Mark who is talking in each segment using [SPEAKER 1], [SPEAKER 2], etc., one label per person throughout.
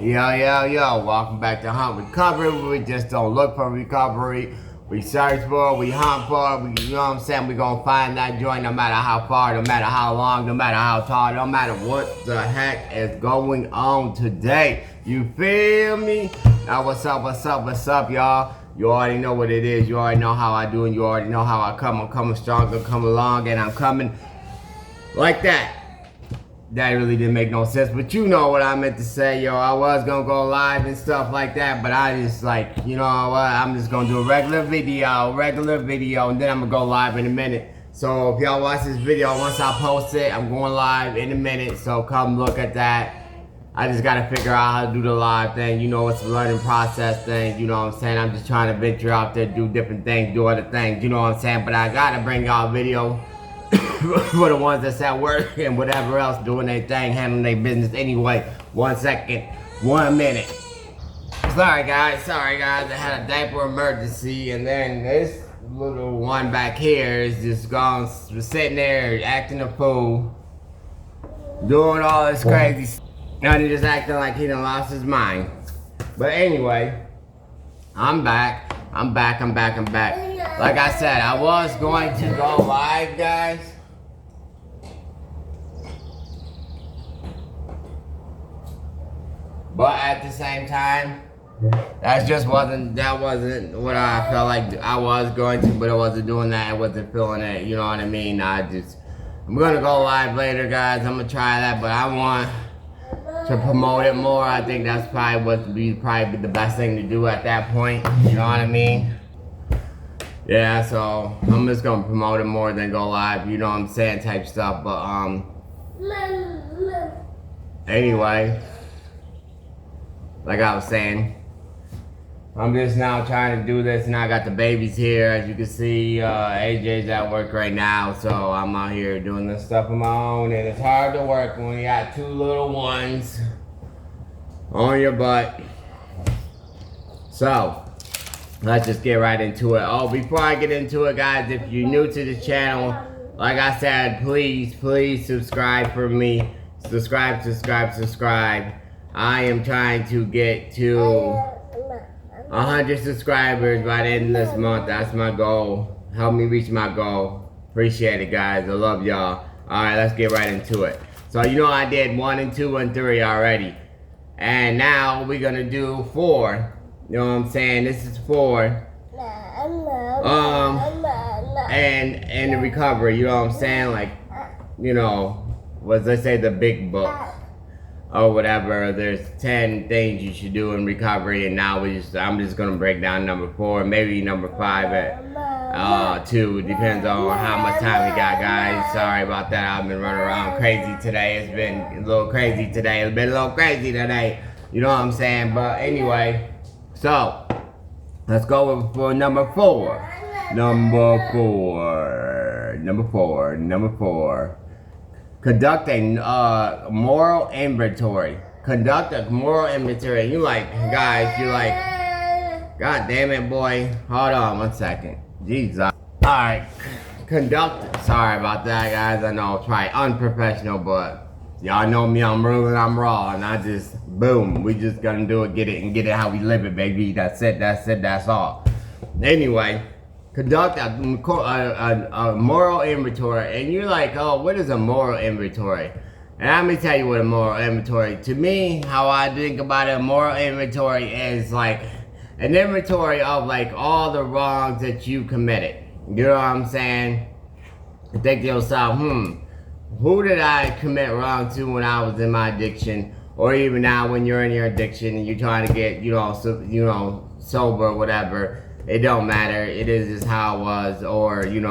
[SPEAKER 1] Yo, welcome back to Hunt Recovery. We just don't look for recovery. We search for it, we hunt for it, you know what I'm saying? We gonna find that joint no matter how far, no matter how long, no matter how tall, no matter what the heck is going on today. You feel me? Now what's up, y'all? You already know what it is. You already know how I do, and you already know how I come. I'm coming strong, I'm coming along, and I'm coming like that. That really didn't make no sense, but you know what I meant to say, yo. I was gonna go live and stuff like that, but I just like, you know what, I'm just gonna do a regular video, and then I'm gonna go live in a minute. So if y'all watch this video, once I post it, I'm going live in a minute, so come look at that. I just gotta figure out how to do the live thing. You know, it's a learning process thing, you know what I'm saying? I'm just trying to venture out there, do different things, do other things, you know what I'm saying? But I gotta bring y'all video for the ones that's at work and whatever else, doing their thing, handling their business anyway. 1 second, 1 minute. Sorry guys, I had a diaper emergency, and then this little one back here is just gone, sitting there acting a fool, doing all this crazy stuff, and he just acting like he done lost his mind. But anyway, I'm back. Like I said, I was going to go live, guys. But at the same time, that wasn't what I felt like I was going to, but I wasn't doing that. I wasn't feeling it, you know what I mean? I'm gonna go live later, guys. I'm gonna try that, but I want to promote it more. I think that's probably what would be the best thing to do at that point, you know what I mean? Yeah, so I'm just gonna promote it more than go live, you know what I'm saying, type stuff. But anyway, like I was saying, I'm just now trying to do this, and I got the babies here. As you can see, AJ's at work right now, so I'm out here doing this stuff on my own, and it's hard to work when you got two little ones on your butt. So let's just get right into it. Oh, before I get into it, guys, if you're new to the channel, like I said, please subscribe for me. Subscribe. I am trying to get to 100 subscribers by the end of this month. That's my goal. Help me reach my goal. Appreciate it, guys. I love y'all. Alright, let's get right into it. So you know I did 1 and 2 and 3 already. And now we're gonna do 4. You know what I'm saying? This is 4. And the recovery, you know what I'm saying? Like, you know, let's say the big book or whatever. There's 10 things you should do in recovery, and now I'm just gonna break down number 4, maybe number 5 at 2. Depends on how much time we got, guys. Sorry about that. I've been running around crazy today. It's been a little crazy today. You know what I'm saying? But anyway, so let's go for number 4. Number four. Conduct a moral inventory. Conduct a moral inventory. You like, guys, you like, God damn it, boy. Hold on 1 second. Jesus. Alright. Sorry about that, guys. I know it's probably unprofessional, but y'all know me, I'm real and I'm raw, and I just, boom, we just gonna do it, get it how we live it, baby. That's it, that's all. Anyway, conduct a moral inventory, and you're like, oh, what is a moral inventory? And let me tell you what a moral inventory, to me, how I think about it, a moral inventory is like an inventory of like all the wrongs that you committed. You know what I'm saying? You think to yourself, who did I commit wrong to when I was in my addiction, or even now when you're in your addiction and you're trying to get, sober or whatever. It don't matter. It is just how it was, or and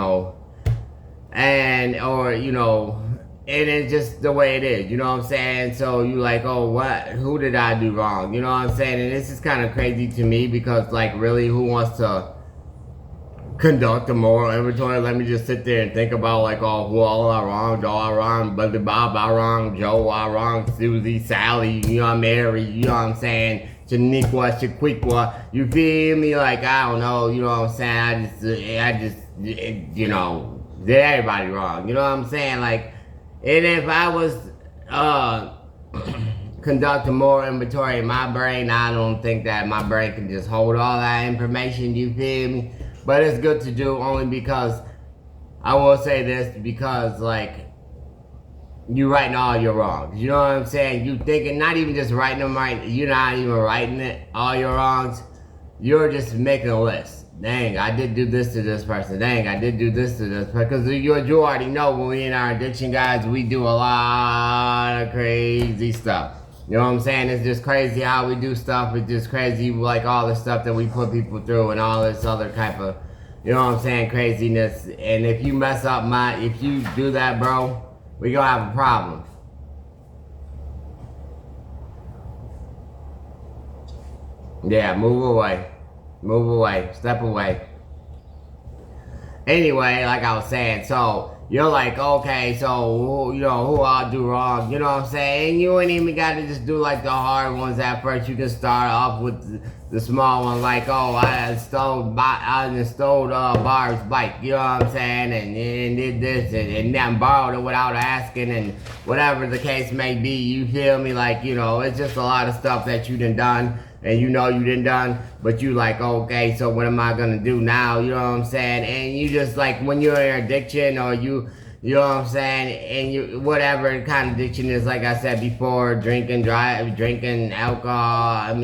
[SPEAKER 1] it's just the way it is. You know what I'm saying? So you like, oh, who did I do wrong? You know what I'm saying? And this is kind of crazy to me, because like, really, who wants to conduct a moral inventory? Let me just sit there and think about like, oh, who all I wronged, Brother Bob I wronged, Joe I wronged, Susie, Sally, Mary, you know what I'm saying, Shaquiqua, you feel me? Like, I don't know, you know what I'm saying? I just did everybody wrong, you know what I'm saying? Like, and if I was, conduct a moral inventory in my brain. I don't think that my brain can just hold all that information, you feel me? But it's good to do only because, I will say this, because like, you writing all your wrongs. You know what I'm saying? You thinking, not even just writing them right, you're not even writing it, all your wrongs. You're just making a list. Dang, I did do this to this person. Dang, I did do this to this person. Because you already know when we in our addiction, guys, we do a lot of crazy stuff. You know what I'm saying? It's just crazy how we do stuff. It's just crazy, like all the stuff that we put people through and all this other type of, you know what I'm saying, craziness. And if you mess up if you do that, bro, we gonna have a problem. Yeah, move away. Move away. Step away. Anyway, like I was saying, so you're like, okay, so you know who I'll do wrong, you know what I'm saying? And you ain't even got to just do like the hard ones at first. You can start off with the small one, like, oh, I stole Barb's bike, you know what I'm saying? And did this and then borrowed it without asking, and whatever the case may be, you feel me? Like, you know, it's just a lot of stuff that you done. And you know you done, but you like, okay, so what am I gonna do now? You know what I'm saying? And you just like, when you're in addiction, or you know what I'm saying, and you, whatever kind of addiction is, like I said before, drinking alcohol,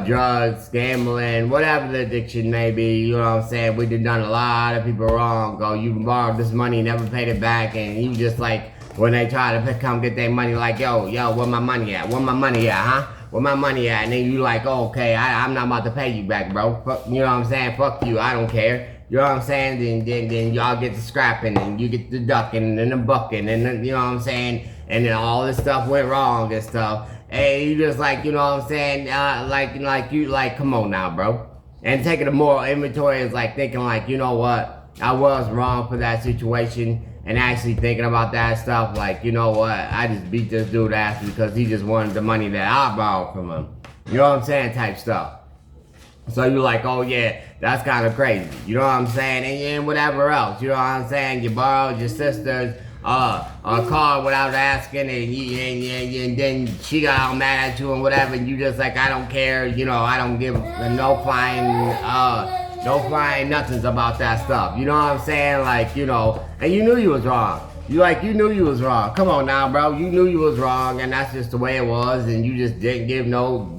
[SPEAKER 1] drugs, gambling, whatever the addiction may be, you know what I'm saying? We done a lot of people wrong. Oh, you borrowed this money, never paid it back, and you just like, when they try to come get their money, like, yo, where my money at? Where my money at, huh? Where my money at? And then you like, oh, okay, I'm not about to pay you back, bro. Fuck, you know what I'm saying? Fuck you, I don't care. You know what I'm saying? Then y'all get the scrapping, and you get the ducking, and the bucking, and then, you know what I'm saying? And then all this stuff went wrong and stuff. And you just like, you know what I'm saying? Like, come on now, bro. And taking a moral inventory is like thinking like, you know what? I was wrong for that situation. And actually thinking about that stuff, like, you know what, I just beat this dude ass because he just wanted the money that I borrowed from him. You know what I'm saying? Type stuff. So you're like, oh yeah, that's kind of crazy. You know what I'm saying? And whatever else. You know what I'm saying? You borrowed your sister's a car without asking, and then she got all mad at you and whatever, and you just like, I don't care. You know, I don't give no flying nothings about that stuff. You know what I'm saying? Like, you know, and you knew you was wrong. You knew you was wrong. Come on now, bro. You knew you was wrong, and that's just the way it was, and you just didn't give no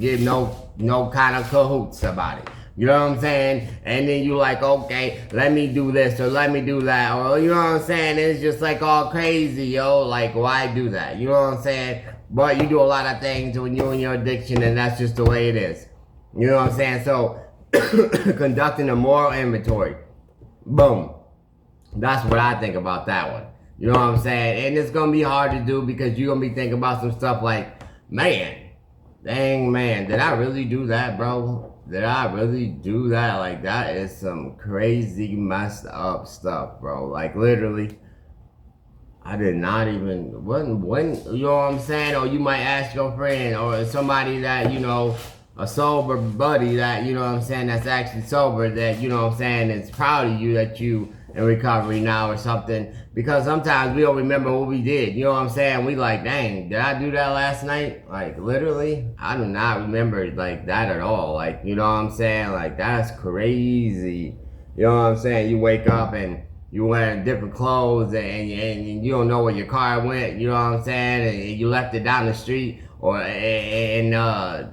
[SPEAKER 1] kind of cahoots about it. You know what I'm saying? And then you like, okay, let me do this or let me do that, or you know what I'm saying? It's just like all crazy, yo. Like, why do that? You know what I'm saying? But you do a lot of things when you're in your addiction, and that's just the way it is. You know what I'm saying? So conducting a moral inventory. Boom. That's what I think about that one. You know what I'm saying? And it's going to be hard to do because you're going to be thinking about some stuff like, man, dang, man, did I really do that, bro? Did I really do that? Like, that is some crazy messed up stuff, bro. Like, literally, I did not even, when, you know what I'm saying? Or you might ask your friend or somebody that, you know, a sober buddy that, you know what I'm saying, that's actually sober, that, you know what I'm saying, is proud of you that you in recovery now or something, because sometimes we don't remember what we did, you know what I'm saying? We like, dang, did I do that last night? Like, literally, I do not remember like that at all. Like, you know what I'm saying? Like, that's crazy. You know what I'm saying? You wake up and you wearing different clothes, and you don't know where your car went, you know what I'm saying? And you left it down the street, or in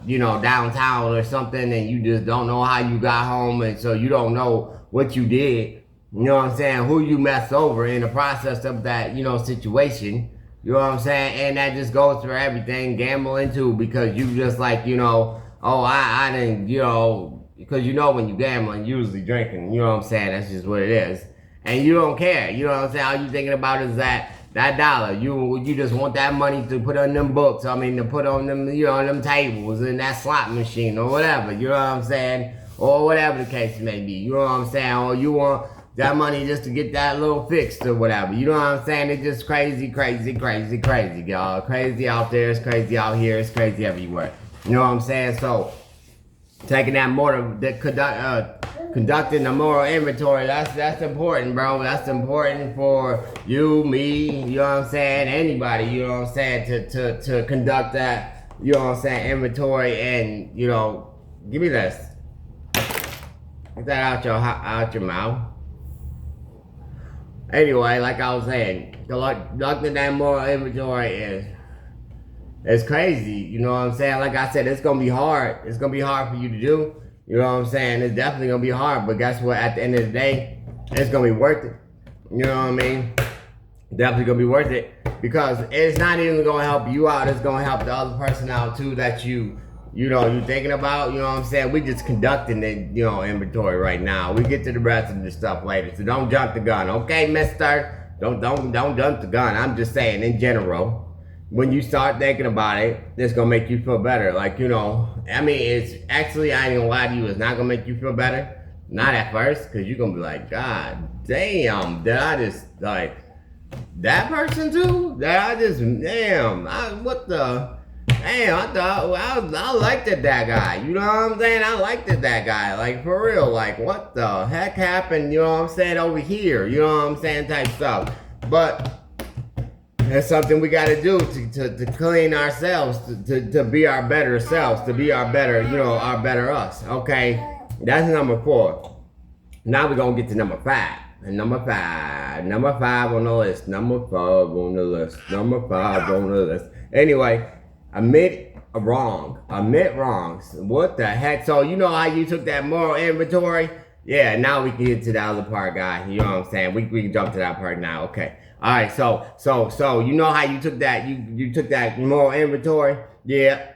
[SPEAKER 1] you know, downtown or something, and you just don't know how you got home, and so you don't know what you did. You know what I'm saying? Who you messed over in the process of that, you know, situation. You know what I'm saying? And that just goes for everything, gambling too, because you just like, you know, oh, I didn't, you know, because you know when you gambling, usually drinking, you know what I'm saying? That's just what it is. And you don't care, you know what I'm saying? All you thinking about is that dollar. You just want that money to put on them books, I mean, to put on them, you know, them tables and that slot machine or whatever, you know what I'm saying? Or whatever the case may be, you know what I'm saying? Or you want that money just to get that little fixed or whatever, you know what I'm saying? It's just crazy, crazy, crazy, crazy, y'all. Crazy out there, it's crazy out here, it's crazy everywhere. You know what I'm saying? So, taking that conducting a moral inventory. That's important, bro. That's important for you, me, you know what I'm saying, anybody, you know what I'm saying, to conduct that, you know what I'm saying, inventory. And, you know, give me this. Get that out your mouth. Anyway, like I was saying, conducting that moral inventory is crazy, you know what I'm saying? Like I said, it's gonna be hard. It's gonna be hard for you to do. You know what I'm saying? It's definitely gonna be hard, but guess what? At the end of the day, it's gonna be worth it. You know what I mean? Definitely gonna be worth it, because it's not even gonna help you out. It's gonna help the other person out too that you thinking about. You know what I'm saying? We just conducting the inventory right now. We get to the rest of the stuff later. So don't jump the gun, okay, Mister? Don't jump the gun. I'm just saying in general. When you start thinking about it, it's gonna make you feel better. Like, I mean, it's actually, I ain't gonna lie to you, it's not gonna make you feel better. Not at first, because you're gonna be like, God damn, did I just, like, that person too? What the, damn, I thought, I liked that guy. You know what I'm saying? I liked that guy, like, for real. Like, what the heck happened, you know what I'm saying, over here? You know what I'm saying, type stuff. But that's something we got to do to clean ourselves, to be our better selves, to be our better, our better us. Okay, that's number 4. Now we're gonna get to number 5. And number five on the list. Number 5 on the list. Number 5 on the list. Anyway, admit wrongs. What the heck? So you know how you took that moral inventory? Yeah. Now we can get to the other part, guy. You know what I'm saying? We can jump to that part now. Okay. All right, so you know how you took that you took that moral inventory? Yeah.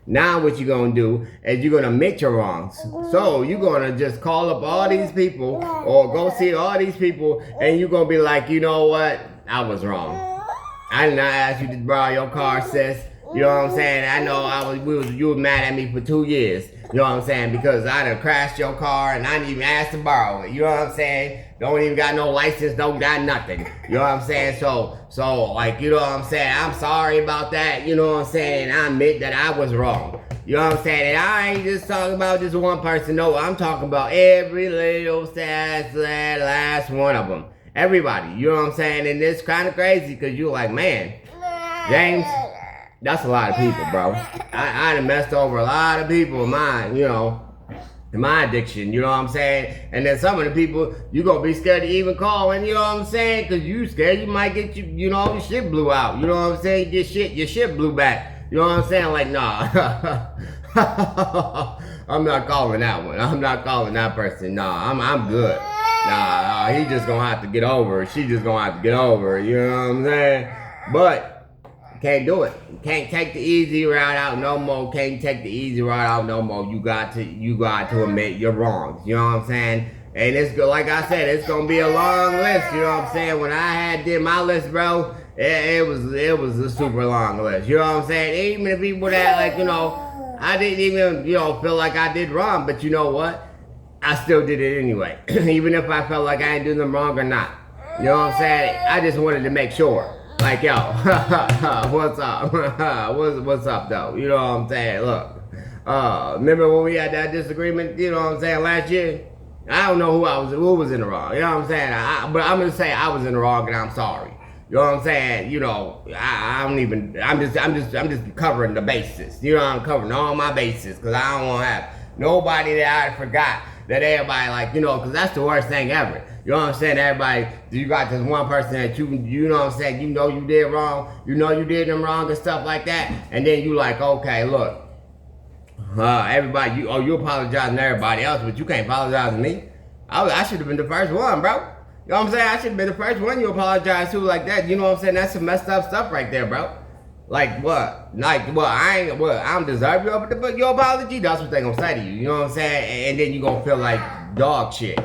[SPEAKER 1] Now what you're gonna do is you're gonna admit your wrongs. So you're gonna just call up all these people or go see all these people, and you're gonna be like, you know what? I was wrong. I did not ask you to borrow your car, sis. You know what I'm saying? I know you was mad at me for 2 years. You know what I'm saying? Because I done crashed your car and I didn't even ask to borrow it. You know what I'm saying? Don't even got no license, don't got nothing. You know what I'm saying? So like, you know what I'm saying? I'm sorry about that. You know what I'm saying? I admit that I was wrong. You know what I'm saying? And I ain't just talking about just one person. No, I'm talking about every little sad last one of them. Everybody. You know what I'm saying? And it's kind of crazy because you're like, man, James, that's a lot of people, bro. I done messed over a lot of people in my addiction, you know what I'm saying? And then some of the people, you gonna be scared to even call, and you know what I'm saying? Cause you scared you might get your shit blew out. You know what I'm saying? Your shit blew back. You know what I'm saying? Like, nah. I'm not calling that one. I'm not calling that person. Nah, I'm good. Nah, he just gonna have to get over it. She just gonna have to get over it. You know what I'm saying? But can't do it. Can't take the easy route out no more. Can't take the easy route out no more. You got to admit your wrongs. You know what I'm saying? And it's good. Like I said, it's gonna be a long list. You know what I'm saying? When I did my list, bro, it was a super long list. You know what I'm saying? Even the people that I didn't even feel like I did wrong, but you know what? I still did it anyway. Even if I felt like I ain't doing them wrong or not. You know what I'm saying? I just wanted to make sure. Like, yo, what's up? what's up, though? You know what I'm saying? Look, remember when we had that disagreement, you know what I'm saying, last year? I don't know who was in the wrong, you know what I'm saying? But I'm going to say I was in the wrong and I'm sorry. You know what I'm saying? I'm just covering the bases. You know, I'm covering all my bases because I don't want to have nobody that I forgot that everybody because that's the worst thing ever. You know what I'm saying? Everybody, you got this one person that you know what I'm saying, you did wrong, you did them wrong and stuff like that, and then you like, okay, look, everybody, you apologizing to everybody else, but you can't apologize to me. I should have been the first one, bro. You know what I'm saying? I should have been the first one you apologize to like that. You know what I'm saying? That's some messed up stuff right there, bro. Like what? I'm deserving of your apology? That's what they gonna say to you. You know what I'm saying? And then you gonna feel like dog shit.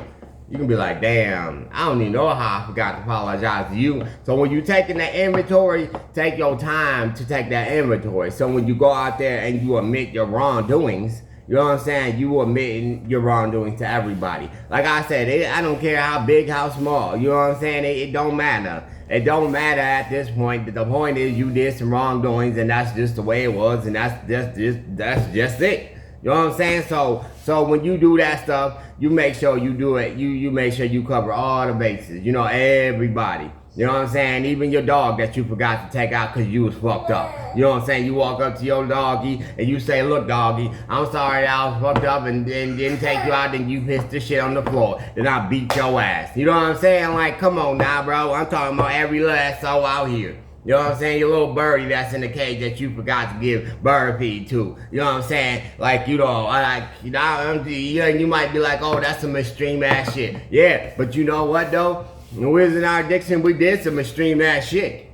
[SPEAKER 1] You can be like, damn, I don't even know how I forgot to apologize to you. So when you're taking that inventory, take your time to take that inventory. So when you go out there and you admit your wrongdoings, you know what I'm saying? You admitting your wrongdoings to everybody. Like I said, I don't care how big, how small. You know what I'm saying? It don't matter. It don't matter at this point. The point is you did some wrongdoings, and that's just the way it was, and that's just it. You know what I'm saying? So when you do that stuff, you make sure you do it. You make sure you cover all the bases. You know, everybody. You know what I'm saying? Even your dog that you forgot to take out because you was fucked up. You know what I'm saying? You walk up to your doggy and you say, look, doggy, I'm sorry that I was fucked up and didn't take you out, then you pissed the shit on the floor. Then I beat your ass. You know what I'm saying? Like, come on now, bro. I'm talking about every last soul out here. You know what I'm saying? Your little birdie that's in the cage that you forgot to give bird feed to. You know what I'm saying? Like, you might be like, oh, that's some extreme ass shit. Yeah, but you know what though? When we was in our addiction, we did some extreme ass shit.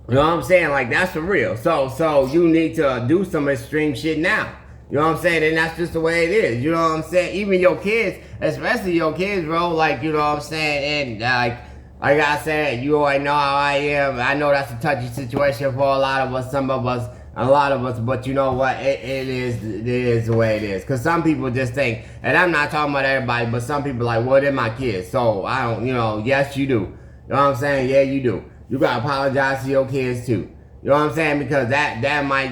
[SPEAKER 1] You know what I'm saying? Like, that's for real. So you need to do some extreme shit now. You know what I'm saying? And that's just the way it is. You know what I'm saying? Even your kids, especially your kids, bro, like, you know what I'm saying? And like I said, you already know how I am. I know that's a touchy situation for a lot of us, a lot of us, but you know what? It is the way it is. Because some people just think, and I'm not talking about everybody, but some people are like, well, they're my kids. So I don't, yes, you do. You know what I'm saying? Yeah, you do. You got to apologize to your kids too. You know what I'm saying? Because that might,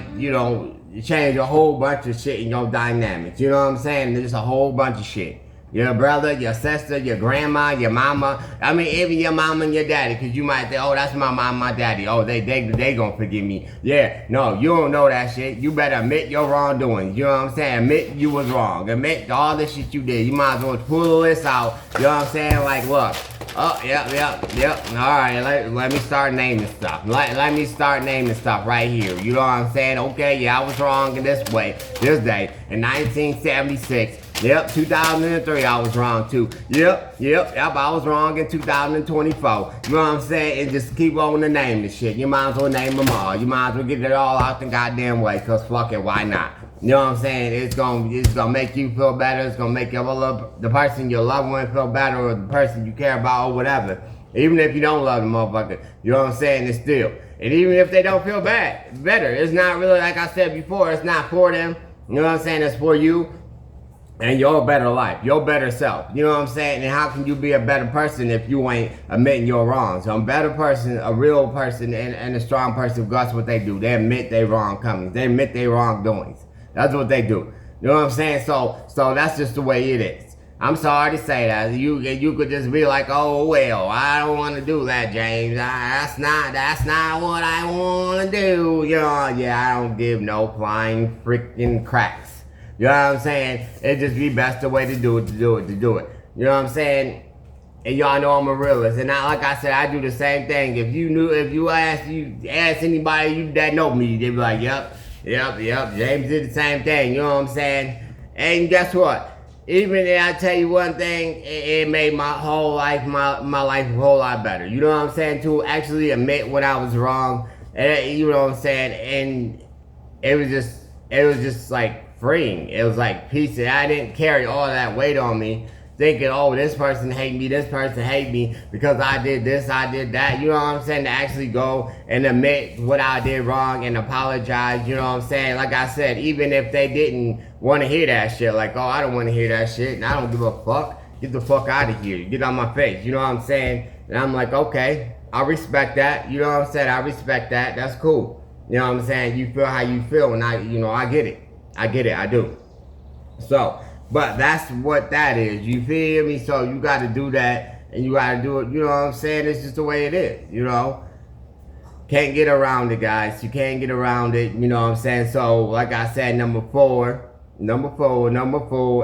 [SPEAKER 1] change a whole bunch of shit in your dynamics. You know what I'm saying? There's a whole bunch of shit. Your brother, your sister, your grandma, your mama. I mean, even your mama and your daddy. Because you might think, oh, that's my mom, my daddy. Oh, they gonna forgive me. Yeah, no, you don't know that shit. You better admit your wrongdoing. You know what I'm saying? Admit you was wrong. Admit all the shit you did. You might as well pull the list out. You know what I'm saying? Like, look. Oh, yep. All right, let me start naming stuff. Let me start naming stuff right here. You know what I'm saying? Okay, yeah, I was wrong in this way, this day. In 1976. Yep, 2003 I was wrong too. Yep, I was wrong in 2024. You know what I'm saying? And just keep on to name the shit. You might as well name them all. You might as well get it all out the goddamn way, cause fuck it, why not? You know what I'm saying? It's gonna make you feel better. It's gonna make the person you love one feel better, or the person you care about, or whatever. Even if you don't love the motherfucker, you know what I'm saying? It's still. And even if they don't feel better, it's not really, like I said before, it's not for them. You know what I'm saying? It's for you and your better life, your better self. You know what I'm saying? And how can you be a better person if you ain't admitting your wrongs? So a better person, a real person, and a strong person, that's what they do. They admit their wrongcomings. They admit their wrongdoings. That's what they do. You know what I'm saying? So that's just the way it is. I'm sorry to say that. You could just be like, oh well, I don't want to do that, James. That's not what I want to do. You know, yeah, I don't give no flying freaking cracks. You know what I'm saying? It just be best the way to do it. You know what I'm saying? And y'all know I'm a realist. And like I said, I do the same thing. If you ask anybody that know me, they be like, yep, James did the same thing. You know what I'm saying? And guess what? Even if I tell you one thing, it made my whole life, my life a whole lot better. You know what I'm saying? To actually admit when I was wrong. And, you know what I'm saying? And it was just like freeing. It was like peace. I didn't carry all that weight on me, thinking, oh, this person hate me, this person hate me because I did this, I did that. You know what I'm saying? To actually go and admit what I did wrong and apologize. You know what I'm saying? Like I said, even if they didn't want to hear that shit, like, oh, I don't want to hear that shit, and I don't give a fuck. Get the fuck out of here. Get on my face. You know what I'm saying? And I'm like, okay, I respect that. You know what I'm saying? I respect that. That's cool. You know what I'm saying? You feel how you feel, and I get it. I do. So, but that's what that is. You feel me? So you got to do that, and you got to do it. You know what I'm saying? It's just the way it is. You know, can't get around it, guys. You can't get around it. You know what I'm saying? So, like I said, number four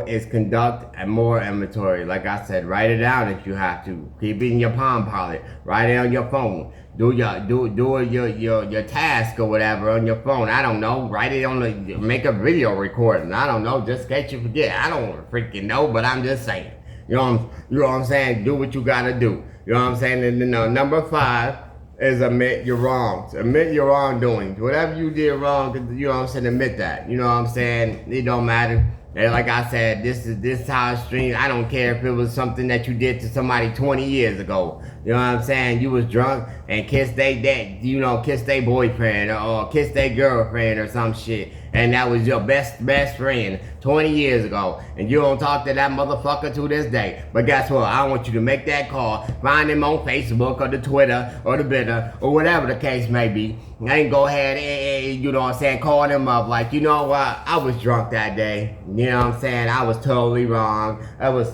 [SPEAKER 1] is conduct a more inventory. Like I said, write it down if you have to. Keep it in your Palm Pilot. Write it on your phone. Do your task or whatever on your phone. I don't know. Write it on make a video recording. I don't know. Just in case you forget. I don't freaking know, but I'm just saying. You know what I'm saying? Do what you gotta do. You know what I'm saying? And then number 5 is admit your wrongs. Admit your wrongdoings. Whatever you did wrong, you know what I'm saying? Admit that. You know what I'm saying? It don't matter. And like I said, this is how extreme. I don't care if it was something that you did to somebody 20 years ago. You know what I'm saying? You was drunk and kiss they dad, you know, kiss their boyfriend or kiss their girlfriend or some shit, and that was your best friend 20 years ago, and you don't talk to that motherfucker to this day. But guess what? I want you to make that call, find him on Facebook or the Twitter or the Bitter or whatever the case may be. And go ahead and, you know what I'm saying, call him up like, you know what? I was drunk that day. You know what I'm saying? I was totally wrong. I was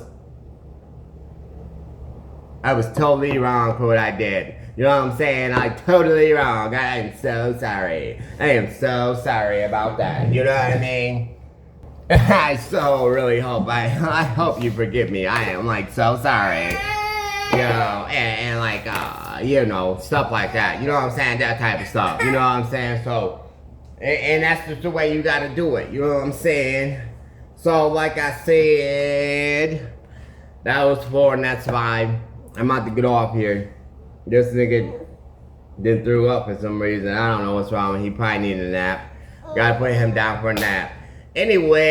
[SPEAKER 1] totally wrong for what I did. You know what I'm saying? I'm totally wrong. I am so sorry. I am so sorry about that. You know what I mean? I so really hope, I hope you forgive me. I am like so sorry. You know, and like, you know, stuff like that. You know what I'm saying? That type of stuff. You know what I'm saying? So, and that's just the way you gotta do it. You know what I'm saying? So, like I said, that was 4 and that's 5. I'm about to get off here. This nigga then threw up for some reason. I don't know what's wrong. He probably needed a nap. Gotta put him down for a nap. Anyway,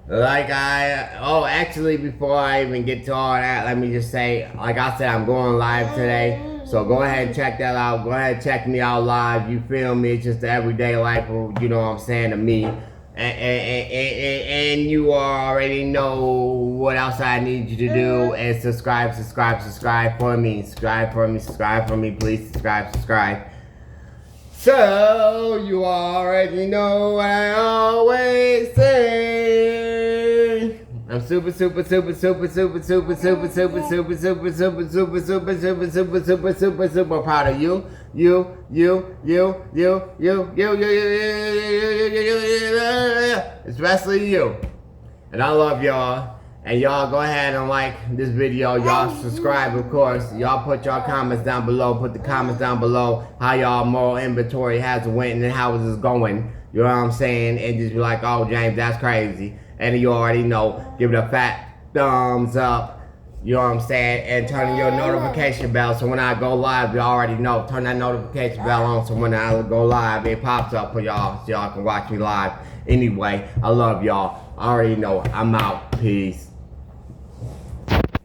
[SPEAKER 1] like actually before I even get to all that, let me just say, like I said, I'm going live today. So go ahead and check that out. Go ahead and check me out live. You feel me? It's just the everyday life of, you know what I'm saying, to me. And you already know what else I need you to do, and subscribe for me. Subscribe for me, please subscribe. So you already know what I always say. I'm super proud of you. Especially you. And I love y'all. And y'all go ahead and like this video. Y'all subscribe, of course. Y'all put your comments down below. Put the comments down below how y'all moral inventory has went and how is this going. You know what I'm saying? And just be like, oh, James, that's crazy. And you already know. Give it a fat thumbs up. You know what I'm saying? And turn your notification bell so when I go live, you already know. Turn that notification bell on so when I go live, it pops up for y'all so y'all can watch me live. Anyway, I love y'all. I already know. I'm out. Peace.